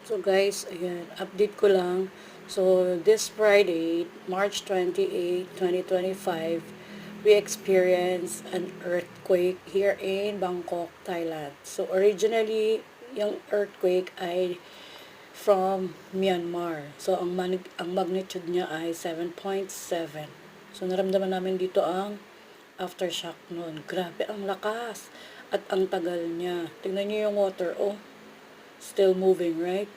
So guys, ayan, update ko lang. So this Friday, March 28, 2025, we experienced an earthquake here in Bangkok, Thailand. So originally, yung earthquake ay from Myanmar. So ang magnitude niya ay 7.7. So naramdaman namin dito ang aftershock noon. Grabe ang lakas at ang tagal niya. Tingnan niyo yung water, oh. Still moving, right?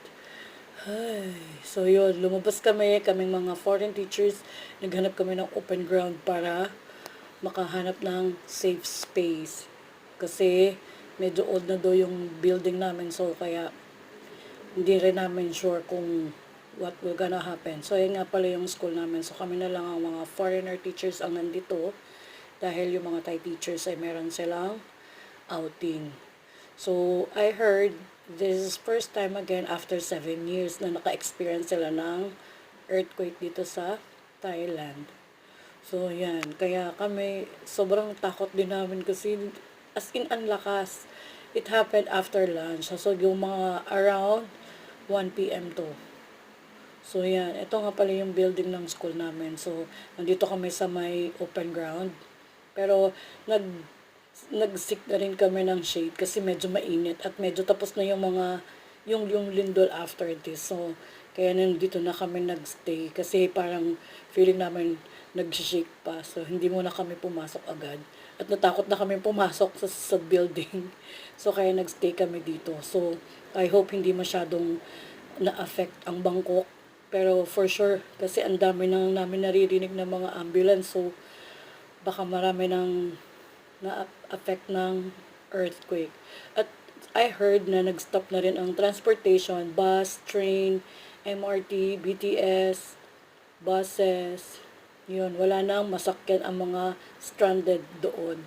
Ay, so yun, lumabas kaming mga foreign teachers, naghanap kami ng open ground para makahanap ng safe space. Kasi medyo old na do yung building namin, so kaya hindi rin namin sure kung what will gonna happen. So yun nga pala yung school namin. So kami na lang ang mga foreigner teachers ang nandito dahil yung mga Thai teachers ay meron silang outing. So, I heard this is first time again after 7 years na naka-experience sila ng earthquake dito sa Thailand. So, yan. Kaya kami, sobrang takot din namin kasi as in ang lakas. It happened after lunch. So, yung mga around 1 p.m. to. So, yan. Ito nga pala yung building ng school namin. So, nandito kami sa may open ground. Pero, nag-seek na rin kami ng shade kasi medyo mainit at medyo tapos na yung mga yung lindol after this. So, kaya nandito na kami nagstay kasi parang feeling namin nag-shake pa. So, hindi muna kami pumasok agad. At natakot na kami pumasok sa building. So, kaya nagstay kami dito. So, I hope hindi masyadong na-affect ang Bangkok. Pero for sure, kasi ang dami nang namin naririnig ng mga ambulance. So, baka marami nang na-affect ng earthquake. At I heard na nag-stop na rin ang transportation, bus, train, MRT, BTS, buses. Yun, wala nang masakyan ang mga stranded doon.